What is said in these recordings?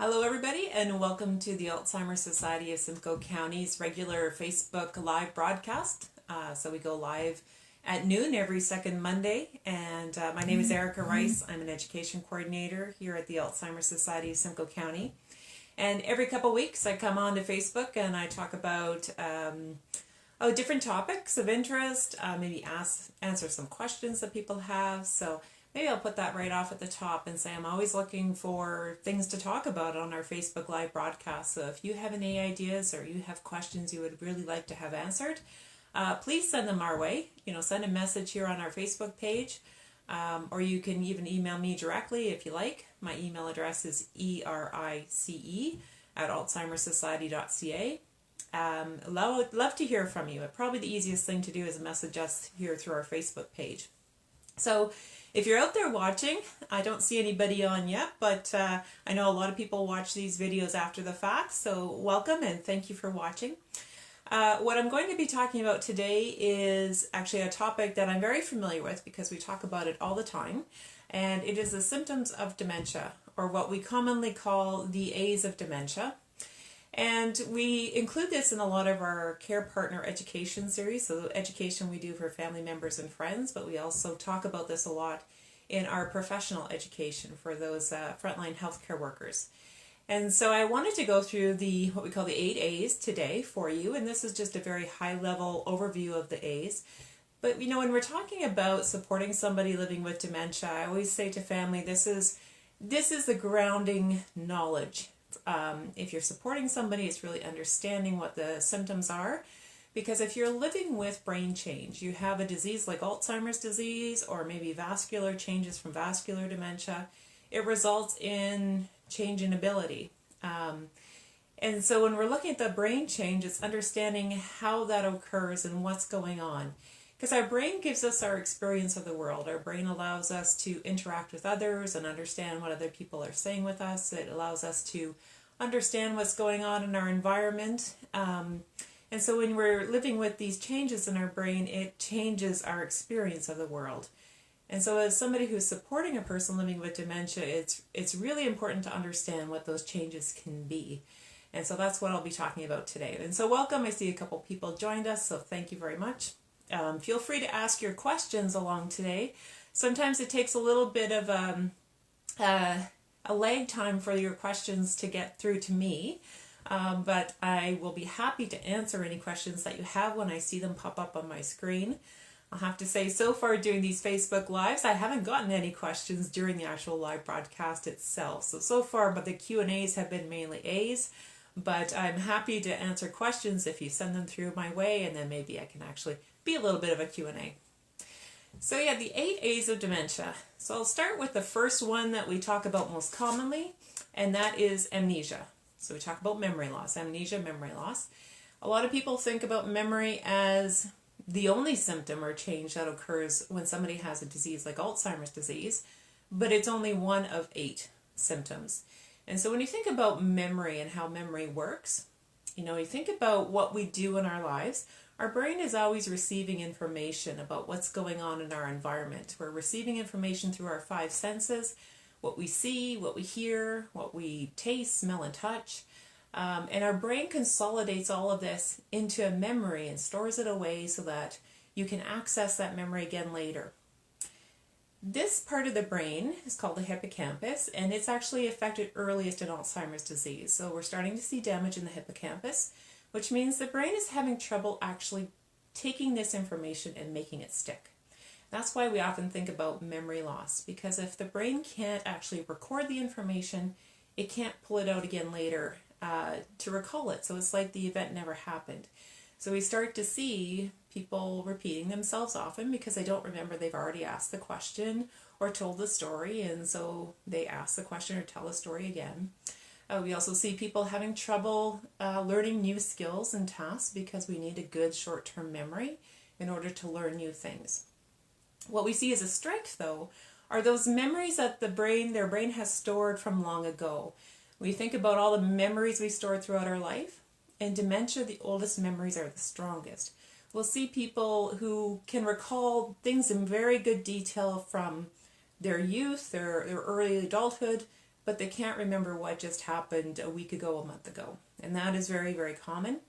Hello everybody and welcome to the Alzheimer Society of Simcoe County's regular Facebook live broadcast. So we go live at noon every second Monday, and my name is Erica Rice. I'm an education coordinator here at the Alzheimer Society of Simcoe County. And every couple weeks I come on to Facebook and I talk about different topics of interest, maybe answer some questions that people have. So maybe I'll put that right off at the top and say I'm always looking for things to talk about on our Facebook Live broadcast. So if you have any ideas or you have questions you would really like to have answered, please send them our way. Send a message here on our Facebook page, or you can even email me directly if you like. My email address is erice@alzheimersociety.ca. Love to hear from you. Probably the easiest thing to do is message us here through our Facebook page. So if you're out there watching, I don't see anybody on yet, but I know a lot of people watch these videos after the fact, so welcome and thank you for watching. What I'm going to be talking about today is actually a topic that I'm very familiar with because we talk about it all the time, and it is the symptoms of dementia, or what we commonly call the A's of dementia. And we include this in a lot of our care partner education series, so education we do for family members and friends, but we also talk about this a lot in our professional education for those frontline healthcare workers. And so I wanted to go through what we call the 8 A's today for you, and this is just a very high-level overview of the A's. But when we're talking about supporting somebody living with dementia, I always say to family, this is the grounding knowledge. If you're supporting somebody, it's really understanding what the symptoms are, because if you're living with brain change, you have a disease like Alzheimer's disease or maybe vascular changes from vascular dementia, it results in change in ability. And so when we're looking at the brain change, it's understanding how that occurs and what's going on. Because our brain gives us our experience of the world. Our brain allows us to interact with others and understand what other people are saying with us. It allows us to understand what's going on in our environment. And so when we're living with these changes in our brain, it changes our experience of the world. And so as somebody who's supporting a person living with dementia, it's really important to understand what those changes can be. And so that's what I'll be talking about today. And so welcome. I see a couple people joined us, so thank you very much. Feel free to ask your questions along today. Sometimes it takes a little bit of a lag time for your questions to get through to me, but I will be happy to answer any questions that you have when I see them pop up on my screen. I'll have to say, so far doing these Facebook Lives, I haven't gotten any questions during the actual live broadcast itself. So far, but the Q&As have been mainly A's, but I'm happy to answer questions if you send them through my way, and then maybe I can actually be a little bit of a Q&A. So yeah, the 8 A's of dementia. So I'll start with the first one that we talk about most commonly, and that is amnesia. So we talk about memory loss, amnesia, memory loss. A lot of people think about memory as the only symptom or change that occurs when somebody has a disease like Alzheimer's disease, but it's only one of 8 symptoms. And so when you think about memory and how memory works, you think about what we do in our lives. Our brain is always receiving information about what's going on in our environment. We're receiving information through our 5 senses, what we see, what we hear, what we taste, smell, and touch. And our brain consolidates all of this into a memory and stores it away so that you can access that memory again later. This part of the brain is called the hippocampus, and it's actually affected earliest in Alzheimer's disease. So we're starting to see damage in the hippocampus, which means the brain is having trouble actually taking this information and making it stick. That's why we often think about memory loss, because if the brain can't actually record the information, it can't pull it out again later to recall it. So it's like the event never happened. So we start to see people repeating themselves often because they don't remember they've already asked the question or told the story, and so they ask the question or tell the story again. We also see people having trouble learning new skills and tasks because we need a good short-term memory in order to learn new things. What we see as a strength, though, are those memories that their brain has stored from long ago. We think about all the memories we stored throughout our life. In dementia, the oldest memories are the strongest. We'll see people who can recall things in very good detail from their youth, their early adulthood, but they can't remember what just happened a week ago, a month ago. And that is very, very common.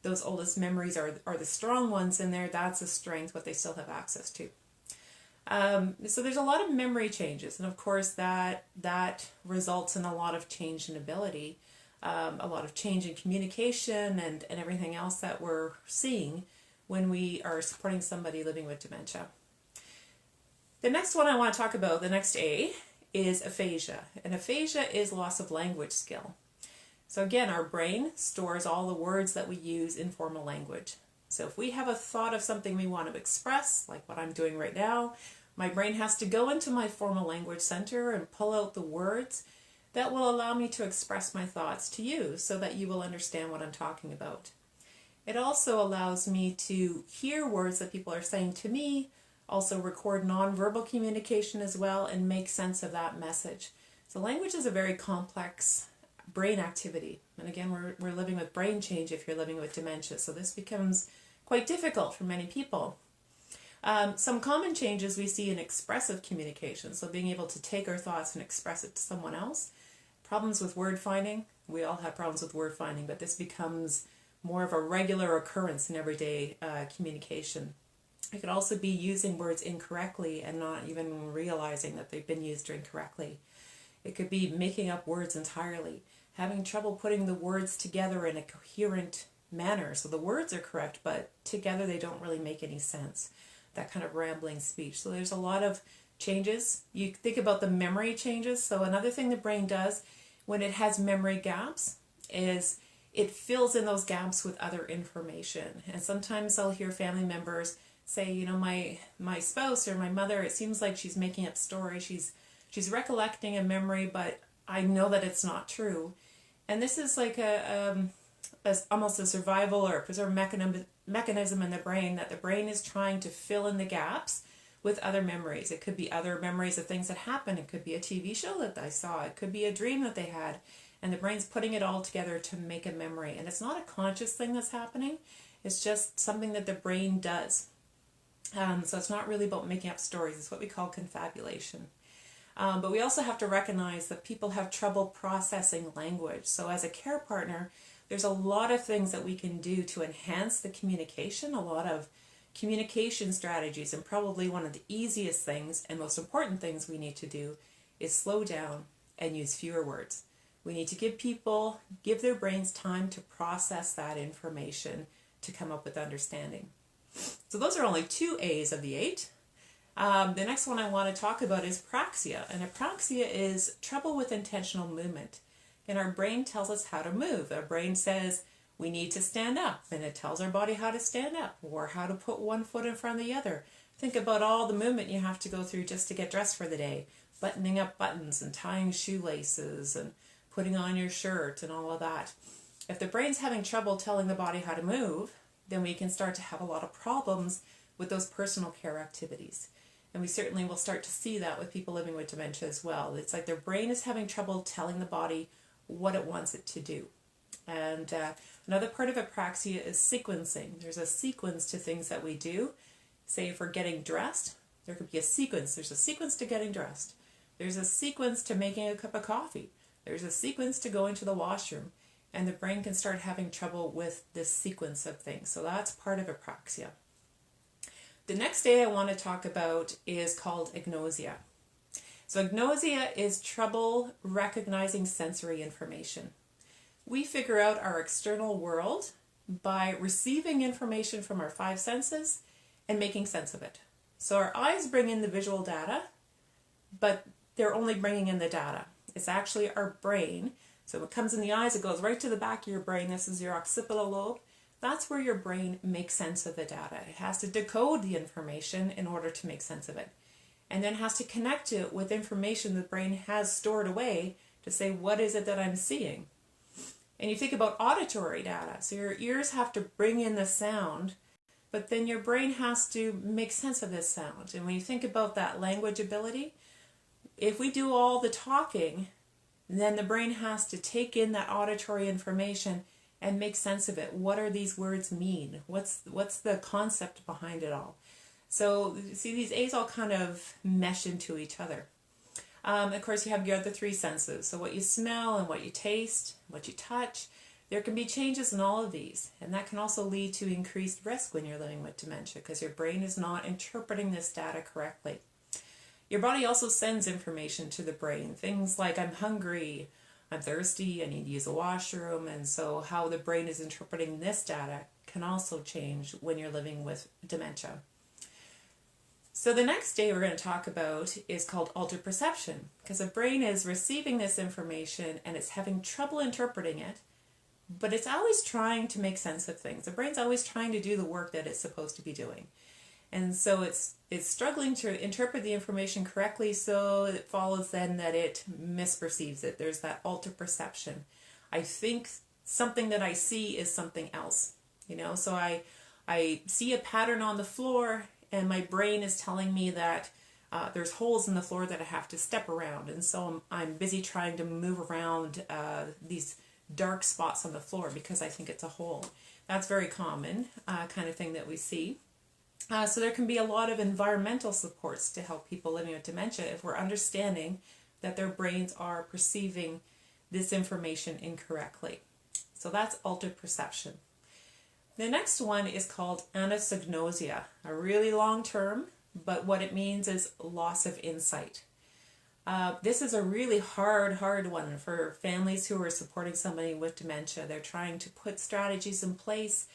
Those oldest memories are the strong ones in there. That's a strength, what they still have access to. So there's a lot of memory changes, and of course that results in a lot of change in ability, a lot of change in communication and everything else that we're seeing when we are supporting somebody living with dementia. The next one I want to talk about, the next A, is aphasia. And aphasia is loss of language skill. So again, our brain stores all the words that we use in formal language. So if we have a thought of something we want to express, like what I'm doing right now, my brain has to go into my formal language center and pull out the words that will allow me to express my thoughts to you so that you will understand what I'm talking about. It also allows me to hear words that people are saying to me, also record nonverbal communication as well, and make sense of that message. So language is a very complex brain activity. And again, we're living with brain change if you're living with dementia. So this becomes quite difficult for many people. Some common changes we see in expressive communication. So being able to take our thoughts and express it to someone else. Problems with word finding. We all have problems with word finding, but this becomes more of a regular occurrence in everyday communication. It could also be using words incorrectly and not even realizing that they've been used incorrectly. It could be making up words entirely, having trouble putting the words together in a coherent manner. So the words are correct, but together they don't really make any sense. That kind of rambling speech. So there's a lot of changes. You think about the memory changes. So another thing the brain does when it has memory gaps is it fills in those gaps with other information. And sometimes I'll hear family members say, you know, my spouse or my mother, it seems like she's making up stories. She's recollecting a memory, but I know that it's not true. And this is like almost a survival or preserve mechanism in the brain, that the brain is trying to fill in the gaps with other memories. It could be other memories of things that happened. It could be a TV show that I saw. It could be a dream that they had. And the brain's putting it all together to make a memory. And it's not a conscious thing that's happening. It's just something that the brain does. So it's not really about making up stories. It's what we call confabulation. But we also have to recognize that people have trouble processing language. So as a care partner, there's a lot of things that we can do to enhance the communication, a lot of communication strategies, and probably one of the easiest things and most important things we need to do is slow down and use fewer words. We need to give their brains time to process that information to come up with understanding. So those are only 2 A's of the 8. The next one I want to talk about is praxia. And apraxia is trouble with intentional movement. And our brain tells us how to move. Our brain says we need to stand up, and it tells our body how to stand up or how to put one foot in front of the other. Think about all the movement you have to go through just to get dressed for the day. Buttoning up buttons and tying shoelaces and putting on your shirt and all of that. If the brain's having trouble telling the body how to move, then we can start to have a lot of problems with those personal care activities. And we certainly will start to see that with people living with dementia as well. It's like their brain is having trouble telling the body what it wants it to do. And another part of apraxia is sequencing. There's a sequence to things that we do. Say if we're getting dressed, there could be a sequence. There's a sequence to getting dressed. There's a sequence to making a cup of coffee. There's a sequence to going to the washroom. And the brain can start having trouble with this sequence of things. So that's part of apraxia. The next A I want to talk about is called agnosia. So agnosia is trouble recognizing sensory information. We figure out our external world by receiving information from our 5 senses and making sense of it. So our eyes bring in the visual data, but they're only bringing in the data. It's actually our brain. So when it comes in the eyes, it goes right to the back of your brain. This is your occipital lobe. That's where your brain makes sense of the data. It has to decode the information in order to make sense of it. And then has to connect it with information the brain has stored away to say, what is it that I'm seeing? And you think about auditory data. So your ears have to bring in the sound, but then your brain has to make sense of this sound. And when you think about that language ability, if we do all the talking, then the brain has to take in that auditory information and make sense of it. What are these words mean? What's the concept behind it all? So see, these A's all kind of mesh into each other. Of course, you have your other three senses. So what you smell and what you taste, what you touch, there can be changes in all of these. And that can also lead to increased risk when you're living with dementia because your brain is not interpreting this data correctly. Your body also sends information to the brain. Things like I'm hungry, I'm thirsty, I need to use a washroom. And so how the brain is interpreting this data can also change when you're living with dementia. So the next day we're going to talk about is called altered perception, because the brain is receiving this information and it's having trouble interpreting it, but it's always trying to make sense of things. The brain's always trying to do the work that it's supposed to be doing. And so it's struggling to interpret the information correctly, so it follows then that it misperceives it. There's that altered perception. I think something that I see is something else, so I see a pattern on the floor and my brain is telling me that there's holes in the floor that I have to step around. And so I'm busy trying to move around these dark spots on the floor because I think it's a hole. That's very common kind of thing that we see. So there can be a lot of environmental supports to help people living with dementia if we're understanding that their brains are perceiving this information incorrectly. So that's altered perception. The next one is called Anastagnosia, a really long term, but what it means is loss of insight. This is a really hard one for families who are supporting somebody with dementia. They're trying to put strategies in place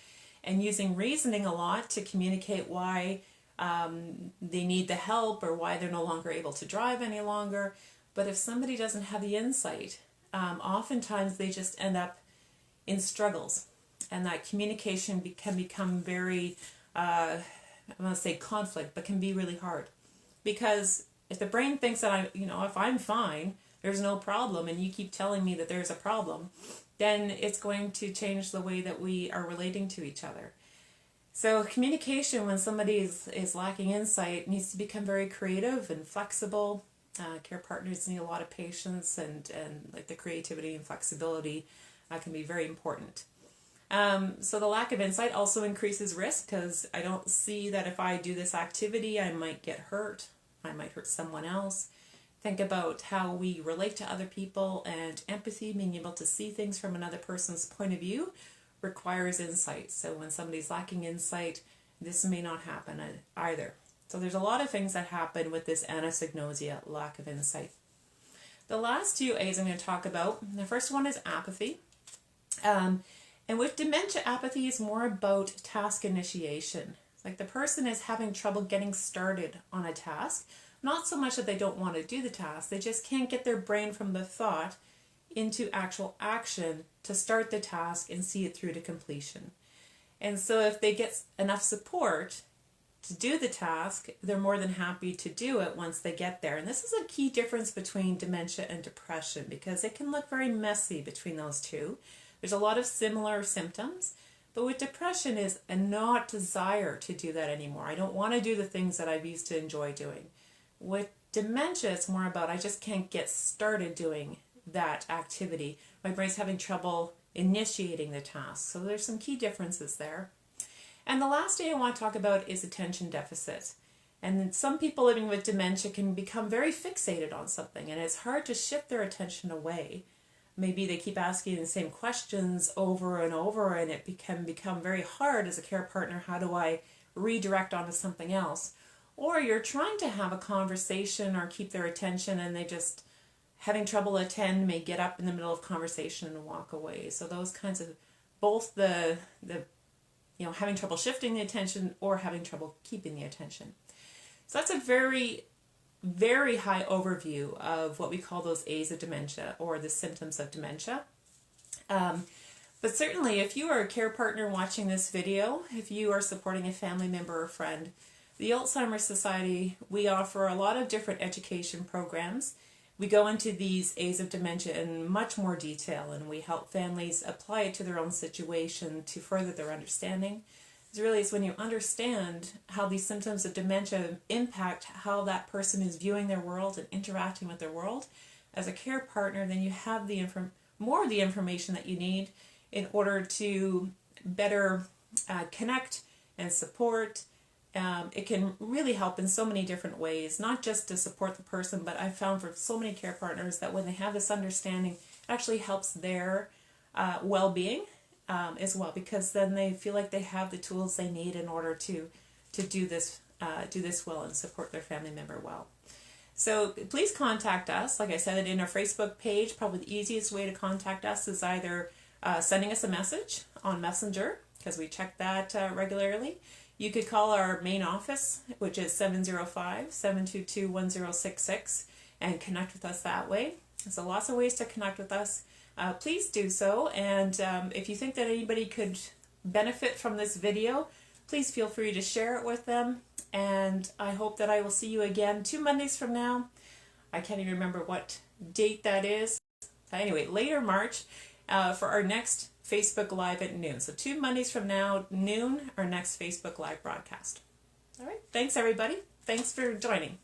and using reasoning a lot to communicate why they need the help or why they're no longer able to drive any longer. But if somebody doesn't have the insight, oftentimes they just end up in struggles. And that communication can become very, I want to say conflict, but can be really hard. Because if the brain thinks that if I'm fine, there's no problem, and you keep telling me that there's a problem, then it's going to change the way that we are relating to each other. So communication, when somebody is lacking insight, needs to become very creative and flexible. Care partners need a lot of patience, and like the creativity and flexibility can be very important. So the lack of insight also increases risk, because I don't see that if I do this activity, I might get hurt. I might hurt someone else. Think about how we relate to other people, and empathy, being able to see things from another person's point of view, requires insight. So when somebody's lacking insight, this may not happen either. So there's a lot of things that happen with this anastagnosia, lack of insight. The last two A's I'm going to talk about, the first one is apathy. And with dementia, apathy is more about task initiation. Like the person is having trouble getting started on a task. Not so much that they don't want to do the task, they just can't get their brain from the thought into actual action to start the task and see it through to completion. And so if they get enough support to do the task, they're more than happy to do it once they get there. And this is a key difference between dementia and depression, because it can look very messy between those two. There's a lot of similar symptoms, but with depression is a not desire to do that anymore. I don't want to do the things that I've used to enjoy doing. With dementia, it's more about I just can't get started doing that activity. My brain's having trouble initiating the task. So there's some key differences there. And the last thing I want to talk about is attention deficit. And some people living with dementia can become very fixated on something, and it's hard to shift their attention away. Maybe they keep asking the same questions over and over, and it can become very hard as a care partner. How do I redirect onto something else? Or you're trying to have a conversation or keep their attention, and they just having trouble attend, may get up in the middle of conversation and walk away. So those kinds of, both the having trouble shifting the attention or having trouble keeping the attention. So that's a very, very high overview of what we call those A's of dementia, or the symptoms of dementia. But certainly if you are a care partner watching this video, if you are supporting a family member or friend, the Alzheimer's Society, we offer a lot of different education programs. We go into these A's of dementia in much more detail, and we help families apply it to their own situation to further their understanding. It really is when you understand how these symptoms of dementia impact how that person is viewing their world and interacting with their world. As a care partner, then you have more of the information that you need in order to better connect and support It can really help in so many different ways, not just to support the person, but I've found for so many care partners that when they have this understanding, it actually helps their well-being as well, because then they feel like they have the tools they need in order to do this well and support their family member well. So please contact us. Like I said, in our Facebook page, probably the easiest way to contact us is either sending us a message on Messenger, because we check that regularly. You could call our main office, which is 705-722-1066, and connect with us that way. So lots of ways to connect with us. Please do so, and if you think that anybody could benefit from this video, please feel free to share it with them. And I hope that I will see you again 2 Mondays from now. I can't even remember what date that is. Anyway, later March for our next Facebook Live at noon. So 2 Mondays from now, noon, our next Facebook Live broadcast. All right. Thanks, everybody. Thanks for joining.